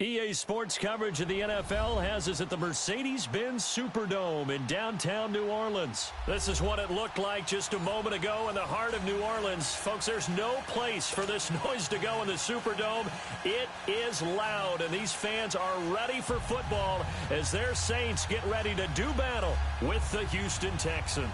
EA Sports coverage of the NFL has us at the Mercedes-Benz Superdome in downtown New Orleans. This is what it looked like just a moment ago in the heart of New Orleans. Folks, there's no place for this noise to go in the Superdome. It is loud, and these fans are ready for football as their Saints get ready to do battle with the Houston Texans.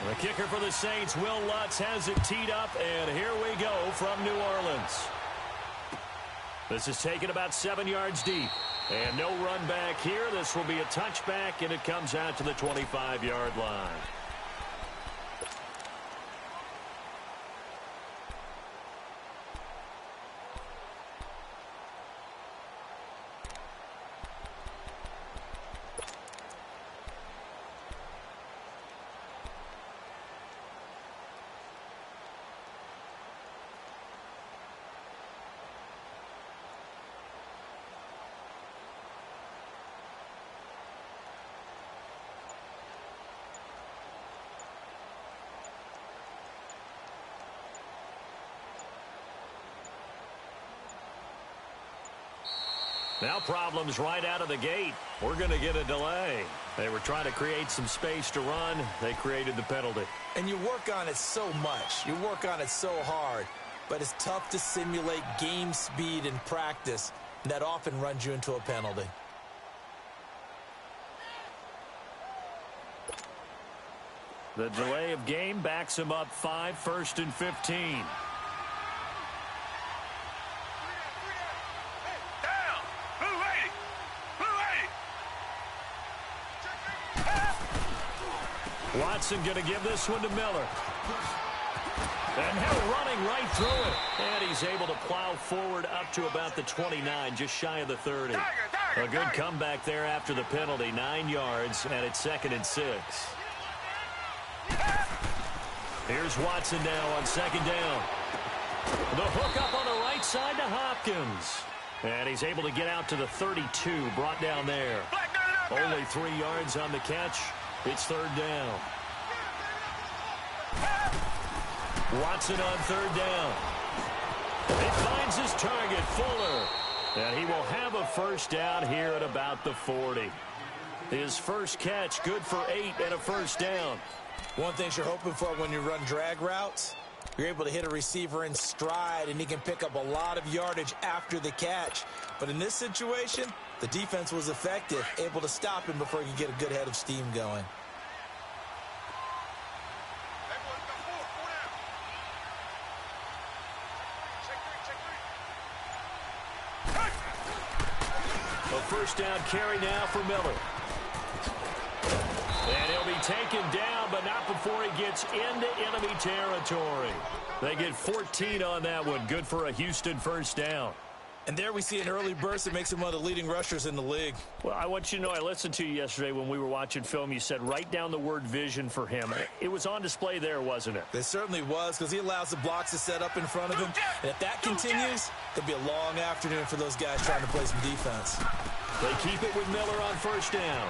The kicker for the Saints, Will Lutz, has it teed up, and here we go from New Orleans. This is taken about 7 yards deep, and no run back here. This will be a touchback, and it comes out to the 25-yard line. Now problems right out of the gate. We're going to get a delay. They were trying to create some space to run. They created the penalty. And you work on it so much. You work on it so hard. But it's tough to simulate game speed in practice. And that often runs you into a penalty. The delay of game backs him up 5, 1st and 15. Watson going to give this one to Miller. And now running right through it. And he's able to plow forward up to about the 29, just shy of the 30. A good comeback there after the penalty, 9 yards, and it's 2nd and 6. Here's Watson now on 2nd down. The hook up on the right side to Hopkins. And he's able to get out to the 32, brought down there. Only 3 yards on the catch. It's 3rd down. Watson on 3rd down. He finds his target, Fuller. And he will have a 1st down here at about the 40. His first catch, good for 8 and a 1st down. One thing you're hoping for when you run drag routes, you're able to hit a receiver in stride, and he can pick up a lot of yardage after the catch. But in this situation, the defense was effective, able to stop him before he could get a good head of steam going. A 1st down carry now for Miller. And he'll be taken down, but not before he gets into enemy territory. They get 14 on that one. Good for a Houston 1st down. And there we see an early burst that makes him one of the leading rushers in the league. Well, I want you to know, I listened to you yesterday when we were watching film. You said write down the word vision for him. It was on display there, wasn't it? It certainly was, because he allows the blocks to set up in front of him. And if that continues, it'll be a long afternoon for those guys trying to play some defense. They keep it with Miller on 1st down.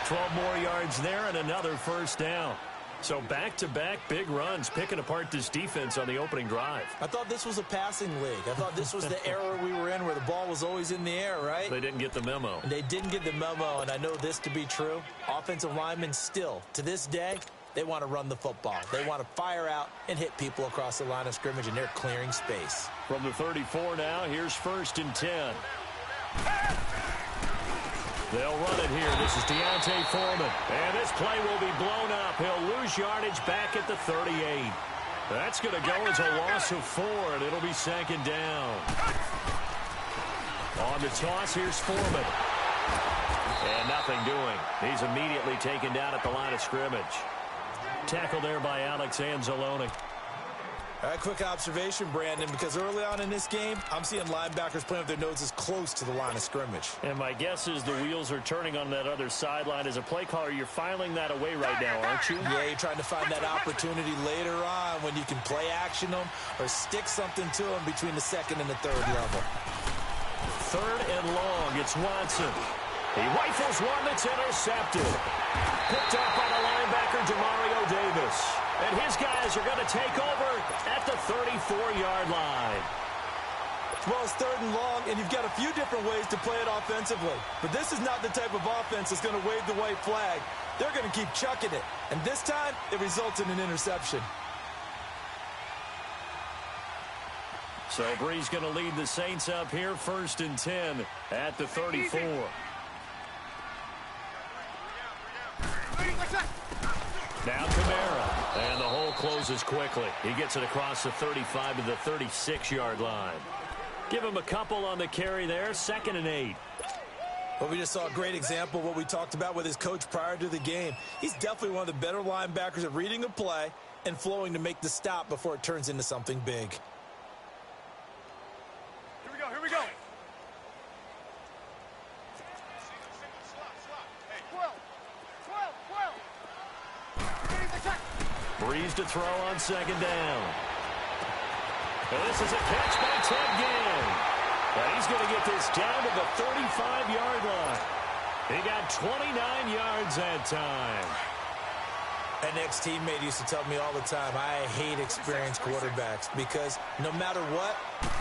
12 more yards there and another 1st down. So back-to-back big runs, picking apart this defense on the opening drive. I thought this was a passing league. I thought this was the era we were in where the ball was always in the air, right? They didn't get the memo. And they didn't get the memo, and I know this to be true. Offensive linemen still, to this day, they want to run the football. They want to fire out and hit people across the line of scrimmage, and they're clearing space. From the 34 now, here's 1st and 10. They'll run it here. This is Deontay Foreman. And this play will be blown up. He'll lose yardage back at the 38. That's going to go as a loss of 4, and it'll be 2nd down. On the toss, here's Foreman. And nothing doing. He's immediately taken down at the line of scrimmage. Tackled there by Alex Anzalone. All right, quick observation, Brandon, because early on in this game, I'm seeing linebackers playing with their noses close to the line of scrimmage. And my guess is the wheels are turning on that other sideline. As a play caller, you're filing that away right now, aren't you? Yeah, you're trying to find that opportunity later on when you can play action them or stick something to them between the 2nd and the 3rd level. Third and long. It's Watson. He rifles one that's intercepted. Picked up by the linebacker, Demario Davis. And his guys are going to take over at the 34-yard line. Well, it's third and long, and you've got a few different ways to play it offensively. But this is not the type of offense that's going to wave the white flag. They're going to keep chucking it. And this time, it results in an interception. So Brees going to lead the Saints up here, 1st and 10 at the 34. Now Kamara, and the hole closes quickly. He gets it across the 35 to the 36-yard line. Give him a couple on the carry there, 2nd and 8. Well, we just saw a great example of what we talked about with his coach prior to the game. He's definitely one of the better linebackers at reading a play and flowing to make the stop before it turns into something big. Here we go. Brees to throw on 2nd down. And this is a catch by Ted Ginn. And he's going to get this down to the 35-yard line. He got 29 yards that time. An ex-teammate used to tell me all the time, I hate experienced quarterbacks because no matter what,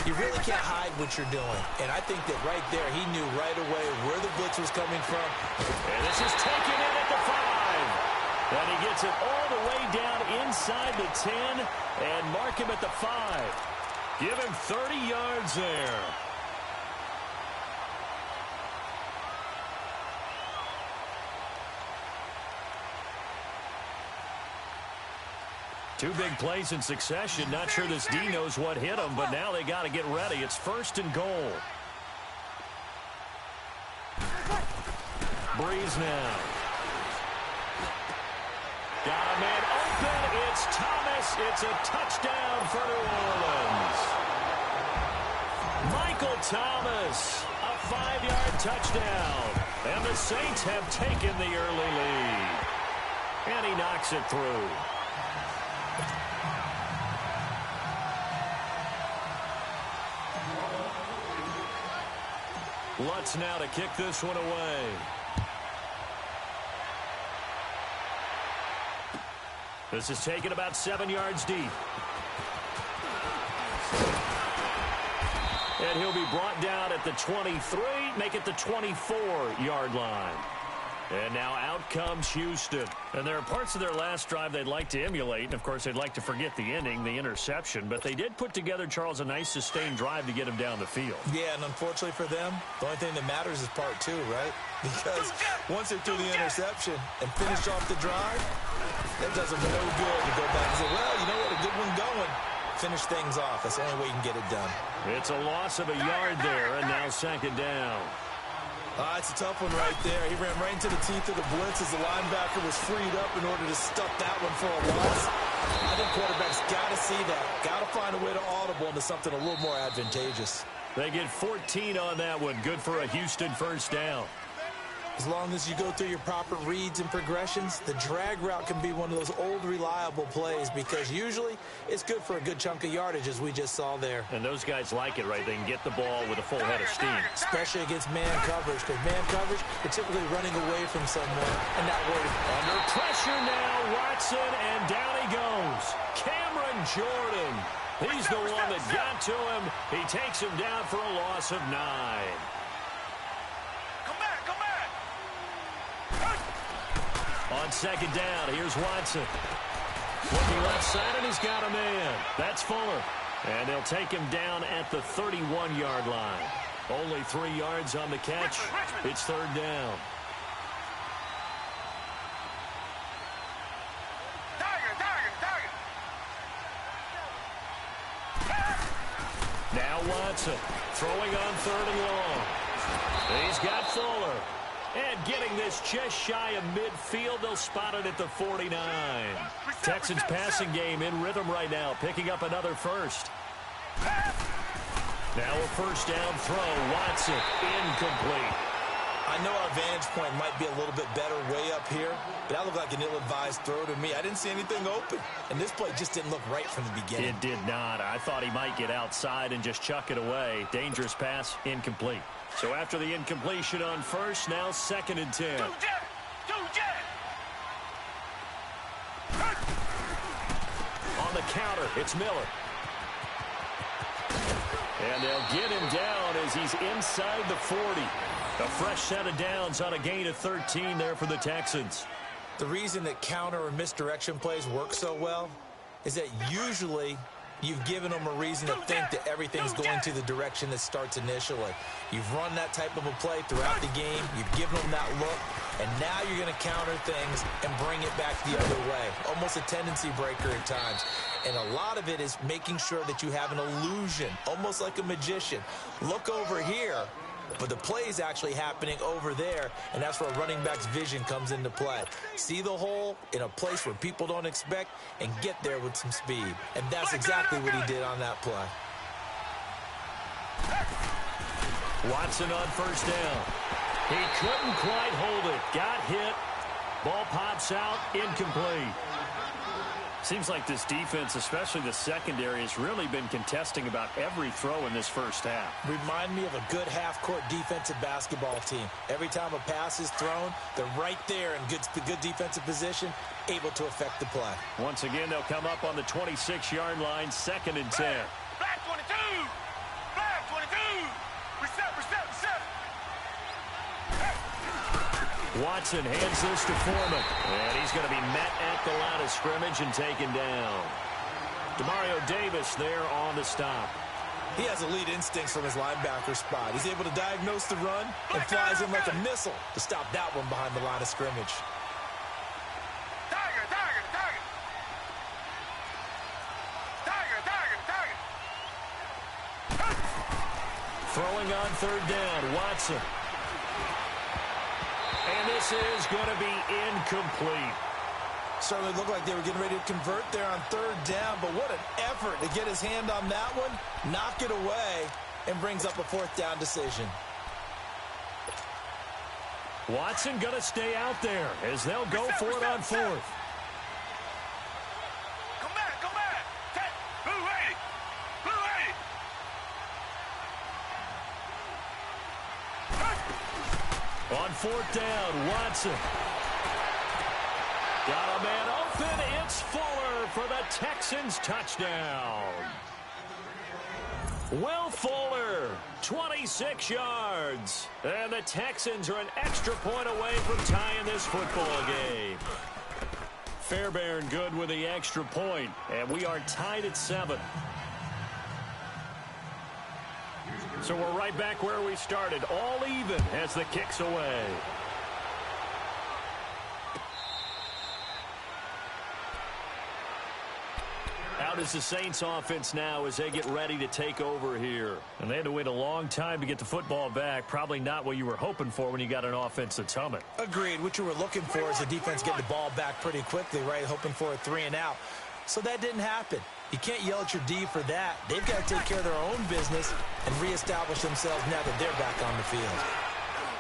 you really can't hide what you're doing. And I think that right there, he knew right away where the blitz was coming from. And this is taken in at the 5. And he gets it all the way down inside the 10 and mark him at the 5. Give him 30 yards there. Two big plays in succession. Not sure this D knows what hit him, but now they got to get ready. It's 1st and goal. Brees now. Got a man open. It's Thomas. It's a touchdown for New Orleans. Michael Thomas, a 5-yard touchdown. And the Saints have taken the early lead. And he knocks it through. Lutz now to kick this one away. This is taken about 7 yards deep. And he'll be brought down at the 23, make it the 24-yard line. And now out comes Houston. And there are parts of their last drive they'd like to emulate. And, of course, they'd like to forget the ending, the interception. But they did put together, Charles, a nice sustained drive to get him down the field. Yeah, and unfortunately for them, the only thing that matters is part 2, right? Because once they threw the interception and finished off the drive, that does them no good to go back and say, well, you know what, a good one going. Finish things off. That's the only way you can get it done. It's a loss of a yard there, and now 2nd down. It's a tough one right there. He ran right into the teeth of the blitz as the linebacker was freed up in order to stuff that one for a loss. I think quarterbacks got to see that. Got to find a way to audible into something a little more advantageous. They get 14 on that one. Good for a Houston 1st down. As long as you go through your proper reads and progressions, the drag route can be one of those old reliable plays because usually it's good for a good chunk of yardage as we just saw there. And those guys like it, right? They can get the ball with a full head of steam. Especially against man coverage because man coverage, you're typically running away from someone and not worried. Under pressure now, Watson, and down he goes. Cameron Jordan. He's the one that got to him. He takes him down for a loss of 9. On 2nd down, here's Watson. Looking left side, and he's got a man. That's Fuller. And they'll take him down at the 31-yard line. Only 3 yards on the catch. It's 3rd down. Now Watson throwing on 3rd and long. He's got Fuller. And getting this just shy of midfield, they'll spot it at the 49. Texans passing game in rhythm right now, picking up another first. Now a 1st down throw. Watson, incomplete. I know our vantage point might be a little bit better way up here, but that looked like an ill-advised throw to me. I didn't see anything open, and this play just didn't look right from the beginning. It did not. I thought he might get outside and just chuck it away. Dangerous pass, incomplete. So after the incompletion on first, now 2nd and 10. On the counter, it's Miller. And they'll get him down as he's inside the 40. A fresh set of downs on a gain of 13 there for the Texans. The reason that counter or misdirection plays work so well is that usually you've given them a reason to think that everything's going to the direction that starts initially. You've run that type of a play throughout the game. You've given them that look. And now you're going to counter things and bring it back the other way. Almost a tendency breaker at times. And a lot of it is making sure that you have an illusion, almost like a magician. Look over here, but the play is actually happening over there, and that's where running back's vision comes into play. See the hole in a place where people don't expect and get there with some speed. And that's exactly what he did on that play. Watson on first down. He couldn't quite hold it. Got hit. Ball pops out. Incomplete. Seems like this defense, especially the secondary, has really been contesting about every throw in this first half. Remind me of a good half-court defensive basketball team. Every time a pass is thrown, they're right there in good defensive position, able to affect the play. Once again, they'll come up on the 26-yard line, 2nd and 10. Black 22! Black 22! Reset! Watson hands this to Foreman. And he's going to be met at the line of scrimmage and taken down. Demario Davis there on the stop. He has elite instincts from his linebacker spot. He's able to diagnose the run and flies in like a missile to stop that one behind the line of scrimmage. Tiger! Throwing on 3rd down, Watson. And this is going to be incomplete. Certainly looked like they were getting ready to convert there on 3rd down, but what an effort to get his hand on that one, knock it away, and brings up a 4th down decision. Watson going to stay out there as they'll go for it on 4th. Come back! Blue 80! Blue 80! On 4th down, Watson. Got a man open. It's Fuller for the Texans touchdown. Will Fuller, 26 yards. And the Texans are an extra point away from tying this football game. Fairbairn good with the extra point, and we are tied at 7. So we're right back where we started, all even as the kick's away. Out is the Saints offense now as they get ready to take over here. And they had to wait a long time to get the football back. Probably not what you were hoping for when you got an offense that's humming. Agreed. What you were looking for is the defense getting the ball back pretty quickly, right? Hoping for a 3 and out. So that didn't happen. You can't yell at your D for that. They've got to take care of their own business and reestablish themselves now that they're back on the field.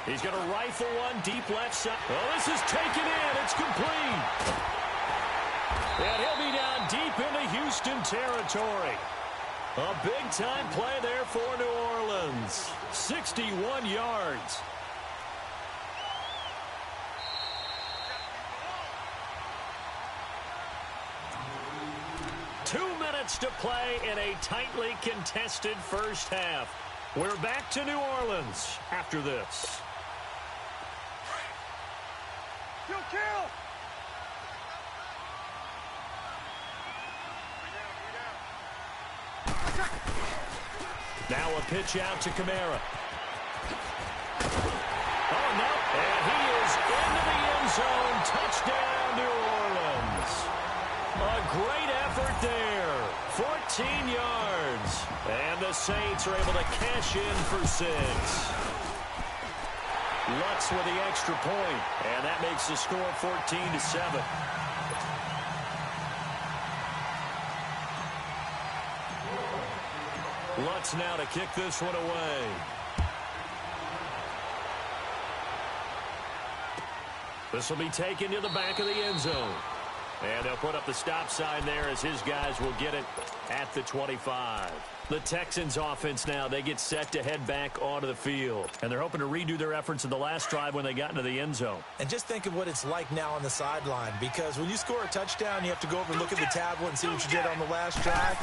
He's going to rifle one deep left side. Oh, this is taken in. It's complete. And he'll be down deep into Houston territory. A big-time play there for New Orleans. 61 yards. Two minutes to play in a tightly contested first half. We're back to New Orleans after this. Kill! Now a pitch out to Kamara. Oh, no. And he is into the end zone. Touchdown, New Orleans. A great effort there. 14 yards. And the Saints are able to cash in for 6. Lutz with the extra point. And that makes the score 14-7. Lutz now to kick this one away. This will be taken to the back of the end zone. And they'll put up the stop sign there as his guys will get it at the 25. The Texans offense now, they get set to head back onto the field. And they're hoping to redo their efforts in the last drive when they got into the end zone. And just think of what it's like now on the sideline, because when you score a touchdown, you have to go over and look at the tablet and see what you did on the last drive.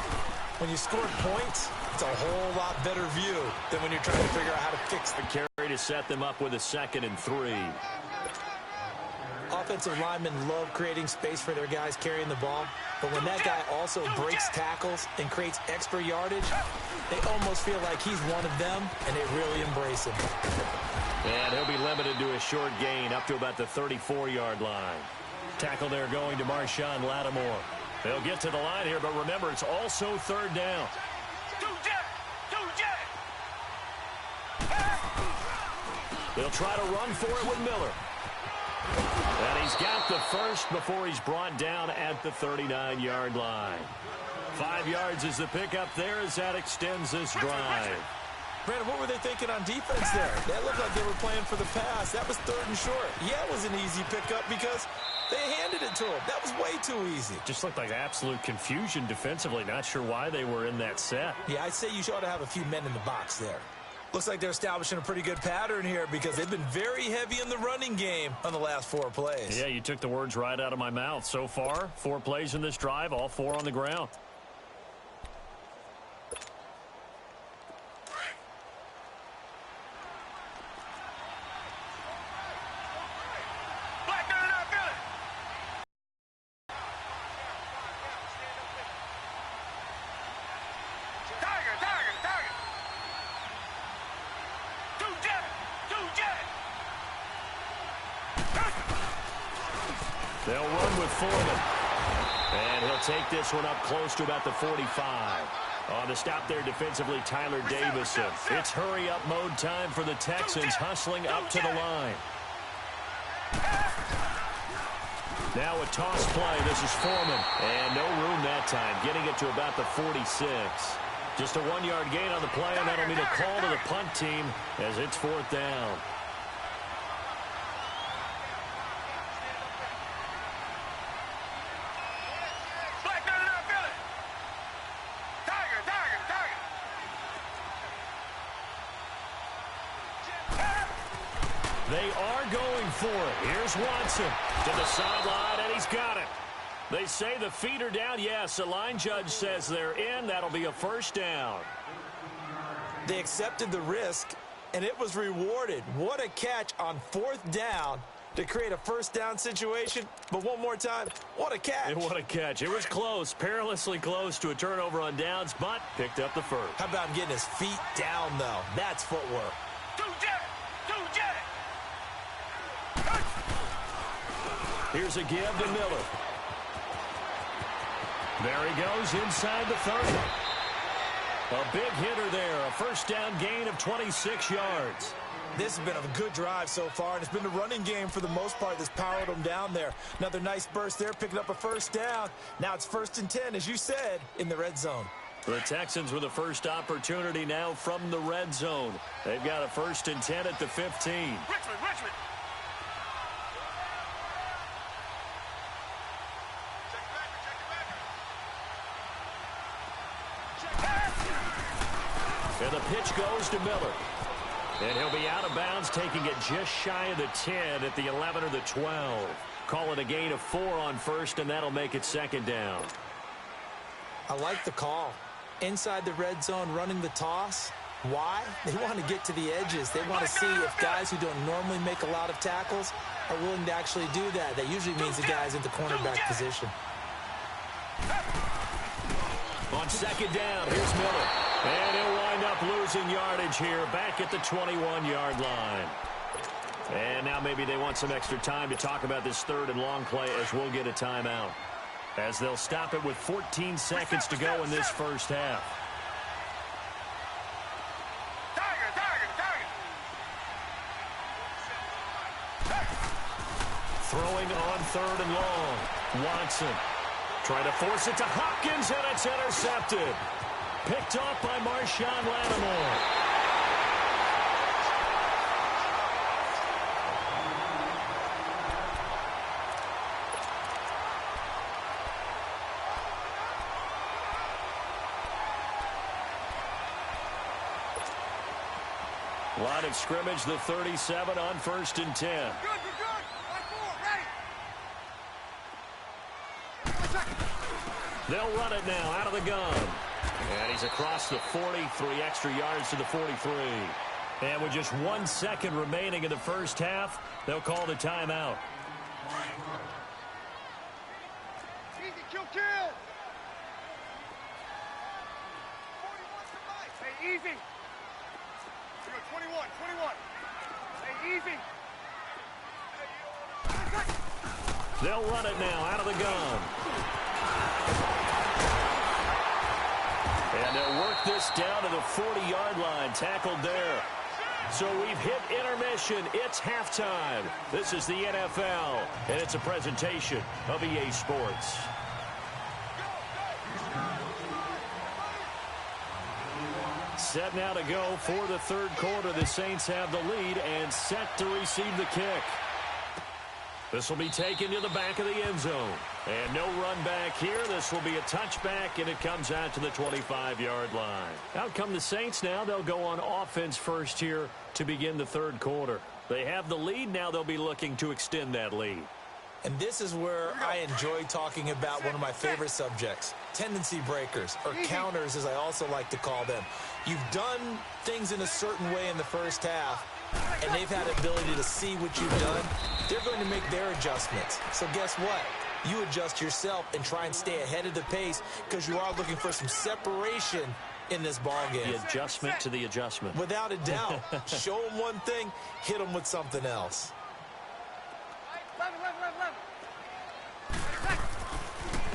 When you scored points, it's a whole lot better view than when you're trying to figure out how to fix the carry to set them up with a 2nd and 3. Offensive linemen love creating space for their guys carrying the ball, but when that guy also breaks tackles and creates extra yardage, they almost feel like he's one of them, and they really embrace him. And he'll be limited to a short gain up to about the 34-yard line. Tackle there going to Marshawn Lattimore. They'll get to the line here, but remember, it's also 3rd down. They'll try to run for it with Miller. And he's got the first before he's brought down at the 39-yard line. 5 yards is the pickup there as that extends this drive. Brandon, what were they thinking on defense there? That looked like they were playing for the pass. That was 3rd and short. Yeah, it was an easy pickup because they handed it to him. That was way too easy. Just looked like absolute confusion defensively. Not sure why they were in that set. Yeah, I'd say you ought to have a few men in the box there. Looks like they're establishing a pretty good pattern here because they've been very heavy in the running game on the last 4 plays. Yeah, you took the words right out of my mouth. So far, 4 plays in this drive, all 4 on the ground. They'll run with Foreman. And he'll take this one up close to about the 45. On the stop there defensively, Tyler Davison. It's hurry-up mode time for the Texans, hustling up to the line. Now a toss play. This is Foreman. And no room that time, getting it to about the 46. Just a 1-yard gain on the play, and that'll mean a call to the punt team as it's 4th down. They are going for it. Here's Watson to the sideline, and he's got it. They say the feet are down. Yes, the line judge says they're in. That'll be a 1st down. They accepted the risk, and it was rewarded. What a catch on 4th down to create a 1st down situation. But one more time, what a catch. What a catch. It was close, perilously close to a turnover on downs, but picked up the first. How about him getting his feet down, though? That's footwork. Here's a give to Miller. There he goes inside the 30. A big hitter there. A 1st down gain of 26 yards. This has been a good drive so far, and it's been the running game for the most part that's powered them down there. Another nice burst there, picking up a 1st down. Now it's 1st and 10, as you said, in the red zone. The Texans with the first opportunity now from the red zone. They've got a 1st and 10 at the 15. Richmond. And the pitch goes to Miller. And he'll be out of bounds, taking it just shy of the 10 at the 11 or the 12. Call it a gain of 4 on 1st, and that'll make it 2nd down. I like the call. Inside the red zone, running the toss. Why? They want to get to the edges. They want to see if guys who don't normally make a lot of tackles are willing to actually do that. That usually means the guy's in the cornerback position. On 2nd down, here's Miller. And he'll wind up losing yardage here back at the 21-yard line. And now maybe they want some extra time to talk about this 3rd and long play as we'll get a timeout. As they'll stop it with 14 seconds to go in this 1st half. Throwing on 3rd and long. Watson trying to force it to Hopkins, and it's intercepted. Picked off by Marshawn Lattimore. Line of scrimmage, the 37 on 1st and 10. Good, you're good. Line 4, ready. They'll run it now out of the gun. And he's across the 40, 3 extra yards to the 43. And with just 1 second remaining in the first half, they'll call the timeout. Easy, kill. 41 to hey, easy. You go 21. Hey, easy. They'll run it now out of the gun. And they'll work this down to the 40-yard line, tackled there. So we've hit intermission. It's halftime. This is the NFL, and it's a presentation of EA Sports. Set now to go for the third quarter. The Saints have the lead and set to receive the kick. This will be taken to the back of the end zone. And no run back here. This will be a touchback, and it comes out to the 25-yard line. Out come the Saints now. They'll go on offense first here to begin the third quarter. They have the lead. Now they'll be looking to extend that lead. And this is where I enjoy talking about one of my favorite subjects, tendency breakers, or counters as I also like to call them. You've done things in a certain way in the first half, and they've had the ability to see what you've done. They're going to make their adjustments. So guess what? You adjust yourself and try and stay ahead of the pace because you are looking for some separation in this ball game. The adjustment to the adjustment. Without a doubt. Show them one thing, hit them with something else.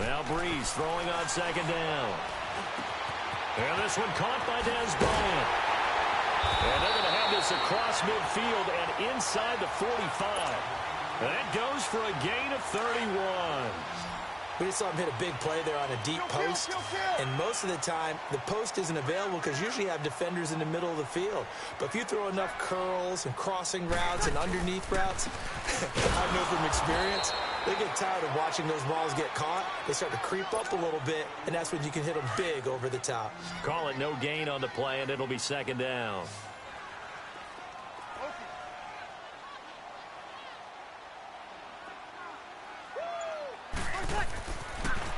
Now Breeze throwing on second down. And this one caught by Dez Bryant. And they're going to have this across midfield and inside the 45. That goes for a gain of 31. We just saw him hit a big play there on a deep post. And most of the time, the post isn't available because you usually have defenders in the middle of the field. But if you throw enough curls and crossing routes and underneath routes, I know from experience, they get tired of watching those balls get caught. They start to creep up a little bit, and that's when you can hit them big over the top. Call it no gain on the play, and it'll be second down.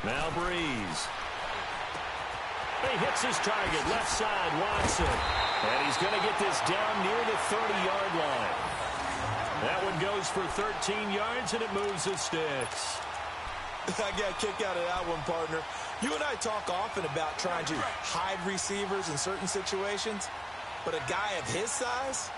Now Breeze. He hits his target, left side, Watson. And he's going to get this down near the 30-yard line. That one goes for 13 yards, and it moves the sticks. I got a kick out of that one, partner. You and I talk often about trying to hide receivers in certain situations, but a guy of his size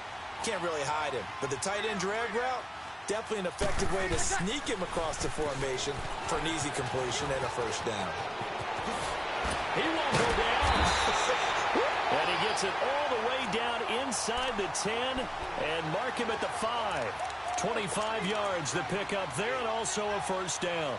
can't really hide him. But the tight end drag route, definitely an effective way to sneak him across the formation for an easy completion and a first down. He won't go down. And he gets it all the way down inside the 10 and mark him at the 5. 25 yards to pick up there and also a first down.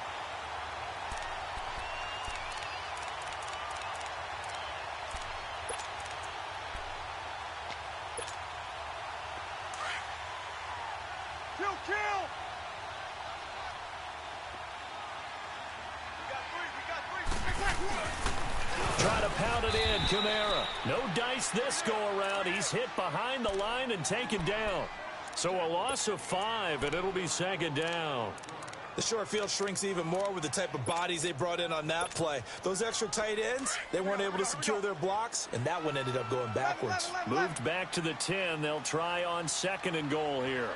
Try to pound it in, Kamara. No dice this go-around. He's hit behind the line and taken down. So a loss of 5, and it'll be second down. The short field shrinks even more with the type of bodies they brought in on that play. Those extra tight ends, they weren't able to secure their blocks, and that one ended up going backwards. Moved back to the 10. They'll try on second and goal here.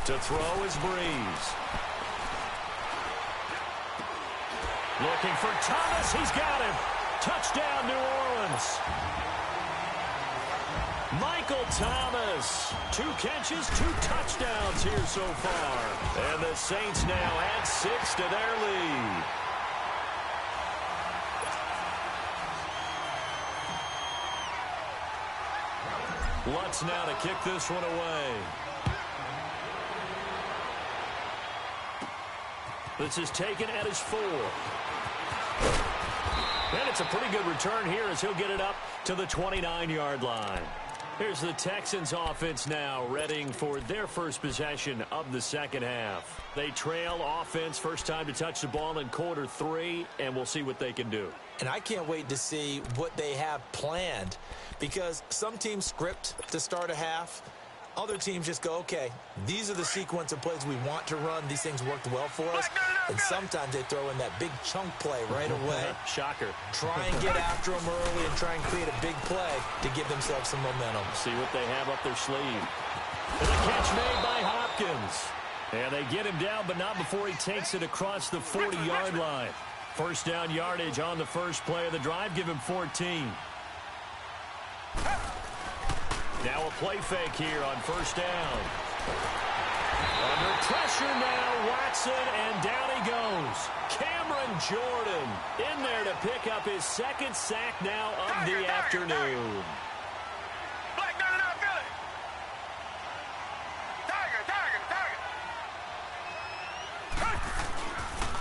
To throw is Breeze. Looking for Thomas. He's got him. Touchdown, New Orleans. Michael Thomas. 2 catches, 2 touchdowns here so far. And the Saints now add 6 to their lead. Lutz now to kick this one away. This is taken at his 4. And it's a pretty good return here as he'll get it up to the 29-yard line. Here's the Texans offense now, readying for their first possession of the second half. They trail offense, first time to touch the ball in quarter 3, and we'll see what they can do. And I can't wait to see what they have planned, because some teams script to start a half. Other teams just go, okay, these are the sequence of plays we want to run. These things worked well for us. And sometimes they throw in that big chunk play right away. Shocker. Try and get after them early and try and create a big play to give themselves some momentum. See what they have up their sleeve. And a catch made by Hopkins. And they get him down, but not before he takes it across the 40-yard line. First down yardage on the first play of the drive. Give him 14. Now a play fake here on first down. Under pressure now, Watson, and down he goes. Cameron Jordan in there to pick up his second sack now of the afternoon.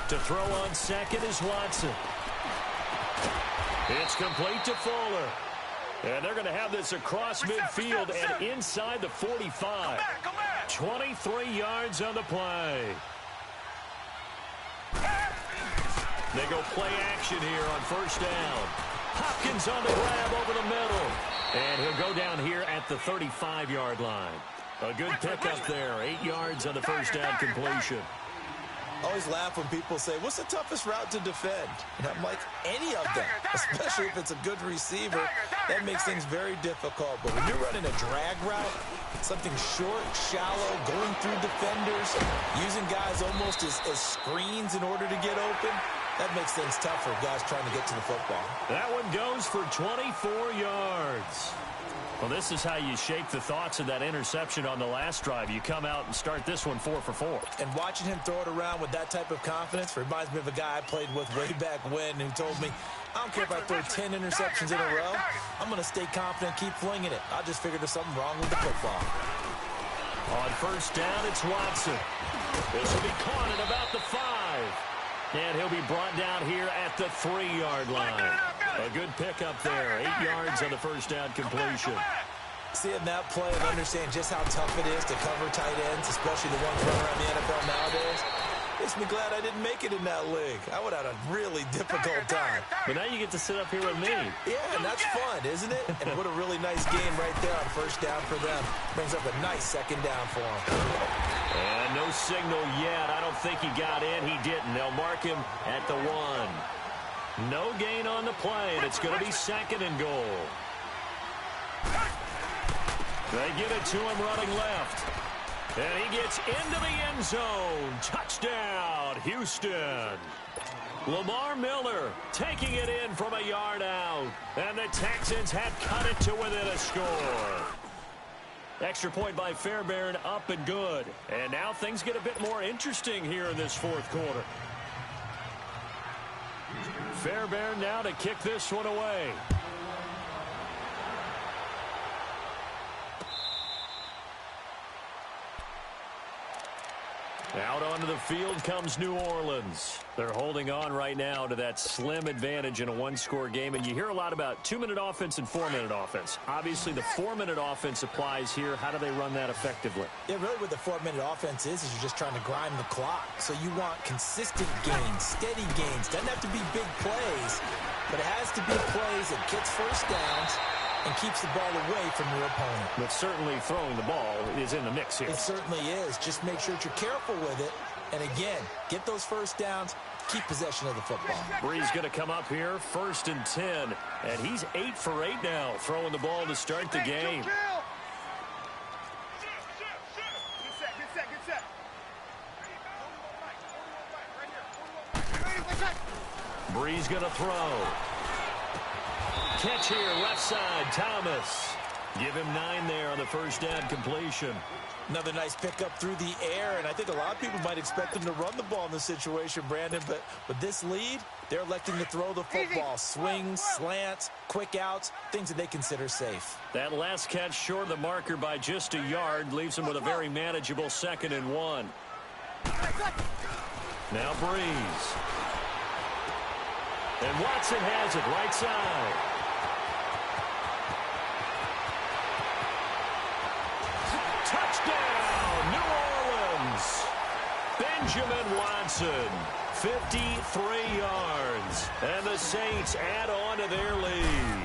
To throw on second is Watson. It's complete to Fuller. And they're going to have this across midfield and inside the 45. 23 yards on the play. They go play action here on first down. Hopkins on the grab over the middle. And he'll go down here at the 35-yard line. A good pickup there. 8 yards on the first down completion. I always laugh when people say, what's the toughest route to defend? And I'm like, any of them, especially if it's a good receiver. That makes things very difficult. But when you're running a drag route, something short, shallow, going through defenders, using guys almost as screens in order to get open, that makes things tough for guys trying to get to the football. That one goes for 24 yards. Well, this is how you shape the thoughts of that interception on the last drive. You come out and start this one 4 for 4. And watching him throw it around with that type of confidence reminds me of a guy I played with way back when who told me, I don't care if I throw 10 interceptions in a row. I'm going to stay confident, keep flinging it. I just figured there's something wrong with the football. On first down, it's Watson. This will be caught at about the 5. And he'll be brought down here at the 3-yard line. A good pickup there. 8 yards on the first down completion. Seeing that play and understanding just how tough it is to cover tight ends, especially the ones running around the NFL nowadays, makes me glad I didn't make it in that league. I would have had a really difficult time. But now you get to sit up here with me. Yeah, and that's fun, isn't it? And what a really nice game right there on first down for them. Brings up a nice second down for them. And no signal yet. I don't think he got in. He didn't. They'll mark him at the 1. No gain on the play, and it's going to be second and goal. They give it to him running left. And he gets into the end zone. Touchdown, Houston. Lamar Miller taking it in from a yard out. And the Texans have cut it to within a score. Extra point by Fairbairn, up and good. And now things get a bit more interesting here in this fourth quarter. Fairbairn now to kick this one away. Out onto the field comes New Orleans. They're holding on right now to that slim advantage in a one-score game. And you hear a lot about 2-minute offense and 4-minute offense. Obviously, the 4-minute offense applies here. How do they run that effectively? Yeah, really what the 4-minute offense is you're just trying to grind the clock. So you want consistent gains, steady gains. Doesn't have to be big plays, but it has to be plays that gets first downs and keeps the ball away from your opponent. But certainly throwing the ball is in the mix here. It certainly is. Just make sure that you're careful with it. And again, get those first downs, keep possession of the football. Bree's going to come up here, 1st and 10. And he's 8 for 8 now, throwing the ball to start the game. Bree's going to throw. Catch here, left side, Thomas. Give him 9 there on the first down completion. Another nice pickup through the air, and I think a lot of people might expect him to run the ball in this situation, Brandon, but with this lead, they're electing to throw the football. Swings, slants, quick outs, things that they consider safe. That last catch short of the marker by just a yard leaves him with a very manageable 2nd and 1. Now Breeze. And Watson has it right side. Benjamin Watson, 53 yards. And the Saints add on to their lead.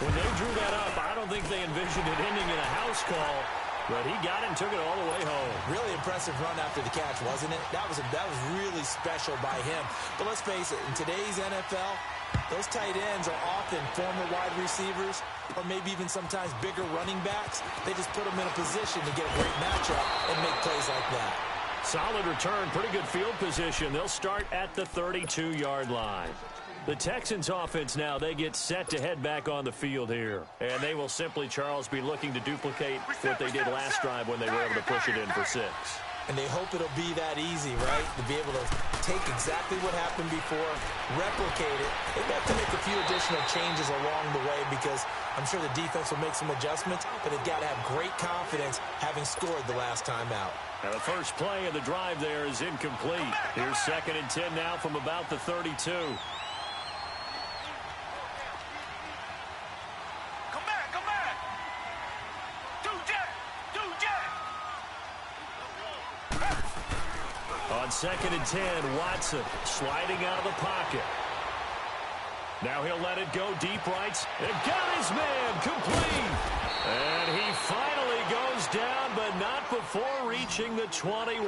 When they drew that up, I don't think they envisioned it ending in a house call, but he got it and took it all the way home. Really impressive run after the catch, wasn't it? That was really special by him. But let's face it, in today's NFL, those tight ends are often former wide receivers or maybe even sometimes bigger running backs. They just put them in a position to get a great matchup and make plays like that. Solid return, pretty good field position. They'll start at the 32-yard line. The Texans offense now, they get set to head back on the field here. And they will simply, Charles, be looking to duplicate what they did last drive when they were able to push it in for 6. And they hope it'll be that easy, right? To be able to take exactly what happened before, replicate it. They have to make a few additional changes along the way because I'm sure the defense will make some adjustments, but they've got to have great confidence having scored the last time out. Now the first play of the drive there is incomplete. Here's 2nd and 10 now from about the 32. On 2nd and 10, Watson sliding out of the pocket. Now he'll let it go deep right. And got his man complete. And he finally goes down, but not before reaching the 21.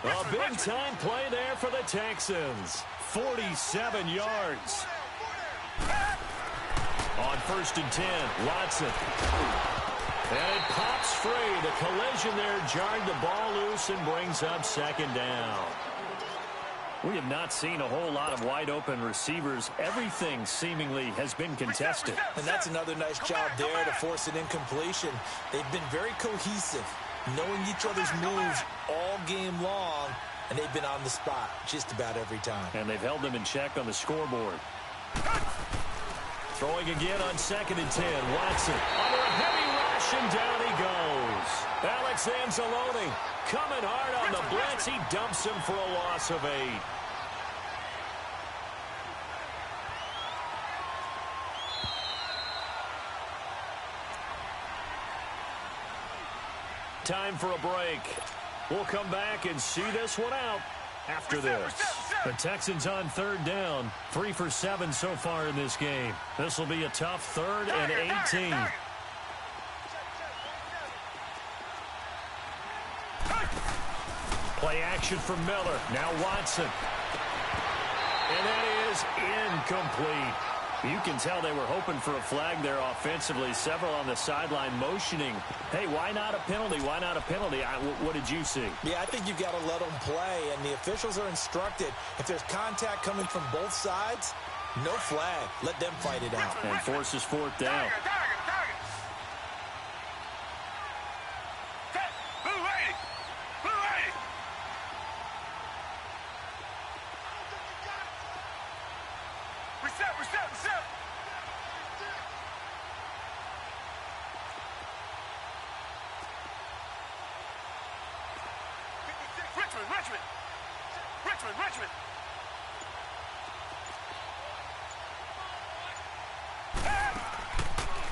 A big-time play there for the Texans. 47 yards. On 1st and 10, Watson. And it pops free. The collision there jarred the ball loose and brings up 2nd down. We have not seen a whole lot of wide-open receivers. Everything seemingly has been contested. And that's another nice job there to force an incompletion. They've been very cohesive, knowing each other's moves all game long, and they've been on the spot just about every time. And they've held them in check on the scoreboard. Throwing again on 2nd and 10. Watson under a heavy rush, and down he goes. Alex Anzalone coming hard on the blitz. He dumps him for a loss of 8. Time for a break. We'll come back and see this one out after this. The Texans on 3rd down. 3 for 7 so far in this game. This will be a tough 3rd and 18. Play action from Miller. Now Watson. And that is incomplete. You can tell they were hoping for a flag there offensively. Several on the sideline motioning. Hey, why not a penalty? Why not a penalty? What did you see? Yeah, I think you've got to let them play, and the officials are instructed. If there's contact coming from both sides, no flag. Let them fight it out. And forces 4th down. Richmond.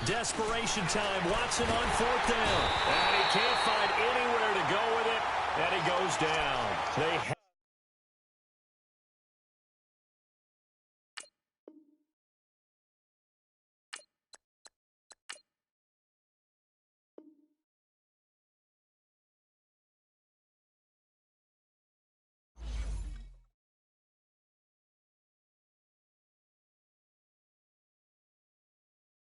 Desperation time. Watson on 4th down. And he can't find anywhere to go with it. And he goes down. They